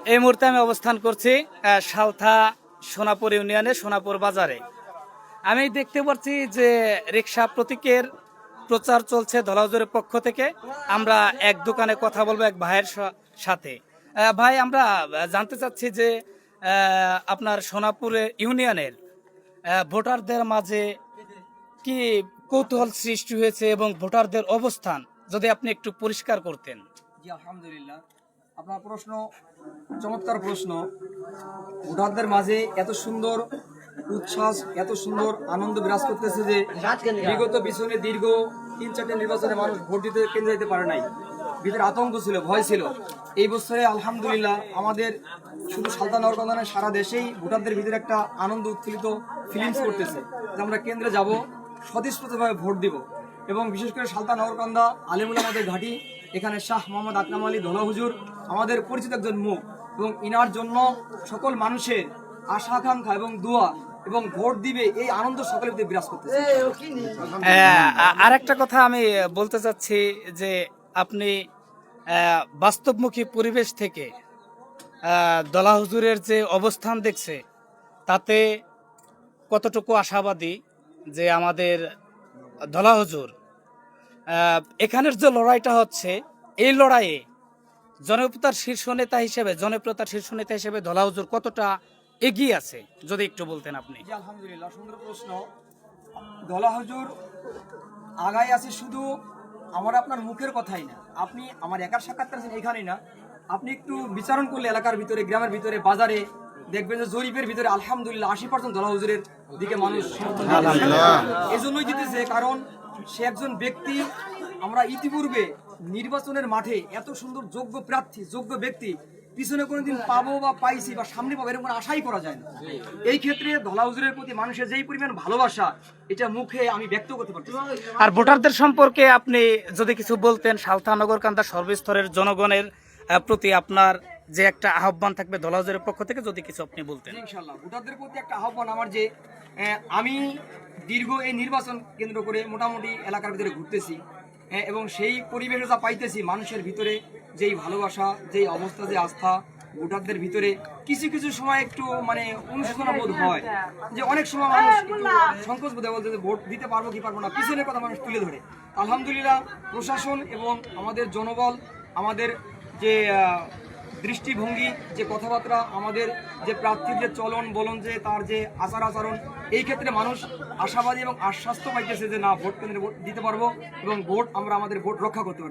এই মুহূর্তে আমি অবস্থান করছি সালথা সোনাপুর ইউনিয়নে সোনাপুর বাজারে। আমি দেখতে পাচ্ছি যে রিক্সা প্রতীকের প্রচার চলছে ধলাউজুরের পক্ষ থেকে। আমরা এক দোকানে কথা বলবো এক ভাইয়ের সাথে। ভাই, আমরা জানতে চাচ্ছি যে আপনার সোনাপুরে ইউনিয়নের ভোটারদের মাঝে কি কৌতূহল সৃষ্টি হয়েছে এবং ভোটারদের অবস্থান যদি আপনি একটু পরিষ্কার করতেন। জি, আলহামদুলিল্লাহ, আপনার প্রশ্ন চমৎকার প্রশ্ন। ভোটারদের মাঝে এত সুন্দর উচ্ছ্বাস, এত সুন্দর আনন্দ বিরাজ করতেছে যে বিগত পিছনে দীর্ঘ 3-4টি নির্বাচনে মানুষ ভোট দিতে কেন্দ্রে যেতে পারে নাই। ভিতরে আতঙ্ক ছিল, ভয় ছিল। এই বছরে আলহামদুলিল্লাহ আমাদের শুধু সালথা নগরকান্দা সারা দেশেই ভোটারদের ভিতরে একটা আনন্দ উৎফুল্লিত ফিলিংস করতেছে যে আমরা কেন্দ্রে যাব, স্বতঃস্ফূর্তভাবে ভোট দিব। এবং বিশেষ করে সালথা নগরকান্দা আলিমুল আমাদের ঘাঁটি, এখানে শাহ মোহাম্মদ আকরাম আলী ধলা হুজুর আমাদের পরিচিত একজন মুখ, এবং ইনার জন্য সকল মানুষের আশা আকাঙ্ক্ষা এবং দোয়া এবং ভোট দিবে এই আনন্দ সকলের ভিতরে বিরাজ করতেছে। আর একটা কথা আমি বলতে চাচ্ছি যে আপনি বাস্তবমুখী পরিবেশ থেকে ধলা হুজুরের যে অবস্থান দেখছে তাতে কতটুকু আশাবাদী যে আমাদের ধলা হুজুর এখানের যে লড়াইটা হচ্ছে এই লড়াইয়ে জনপ্রিয়তার শীর্ষ নেতা হিসেবে ধলা হুজুর কতটা এগিয়ে আছে যদি একটু বলতেন আপনি। আলহামদুলিল্লাহ, সুন্দর প্রশ্ন। ধলা হুজুর আগায় আছে শুধু আমার আপনার মুখের কথাই না, আপনি আমার একার সাক্ষাৎকার এখানেই না, আপনি একটু বিচারণ করলে এলাকার ভিতরে, গ্রামের ভিতরে, বাজারে দেখবেন যে জরিপের ভিতরে আলহামদুলিল্লাহ 80% ধলা হুজুরের দিকে মানুষ সমর্থন এই জন্যই জিতেছে, কারণ সে একজন ব্যক্তি। আমরা ইতিপূর্বে নির্বাচনের মাঠে এত সুন্দর যোগ্য প্রার্থী, যোগ্য ব্যক্তি পিছনে কোনোদিন পাবো বা পাইছি বা সামনে পাবো এরকম আশাই করা যায় না। এই ক্ষেত্রে ধলা হুজুরের প্রতি মানুষের যেই পরিমাণ ভালোবাসা, এটা মুখে আমি ব্যক্ত করতে পারছি। আর ভোটারদের সম্পর্কে আপনি যদি কিছু বলতেন, সালথা নগরকান্দা সর্বস্তরের জনগণের প্রতি আপনার যে একটা আহ্বান থাকবে ধলা হুজুরের পক্ষ থেকে যদি কিছু আপনি বলতেন। ইনশাআল্লাহ, ভোটারদের প্রতি একটা আহ্বান আমার যে আমি দীর্ঘ এই নির্বাচন কেন্দ্র করে মোটামুটি এলাকার ভিতরে ঘুরতেছি এবং সেই পরিবেশে যা পাইতেছি, মানুষের ভিতরে যেই ভালোবাসা, যেই অবস্থা, যে আস্থা, ভোটারদের ভিতরে কিছু কিছু সময় একটু মানে অনুশোচনা বোধ হয় যে অনেক সময় মানুষ একটু সংকোচ বোধ বলতে যে ভোট দিতে পারবো কি পারবো না, পিছনের কথা মানুষ তুলে ধরে। আলহামদুলিল্লাহ, প্রশাসন এবং আমাদের জনবল, আমাদের যে দৃষ্টিভঙ্গি, যে কথাবার্তা, আমাদের যে প্রার্থীর যে চলন বলন, যে তার যে আচার আচরণ, এই ক্ষেত্রে মানুষ আশাবাদী এবং আশ্বাস্ত পাইতেছে যে না, ভোট কেন্দ্রে ভোট দিতে পারবো এবং ভোট আমরা আমাদের ভোট রক্ষা করতে পারবো।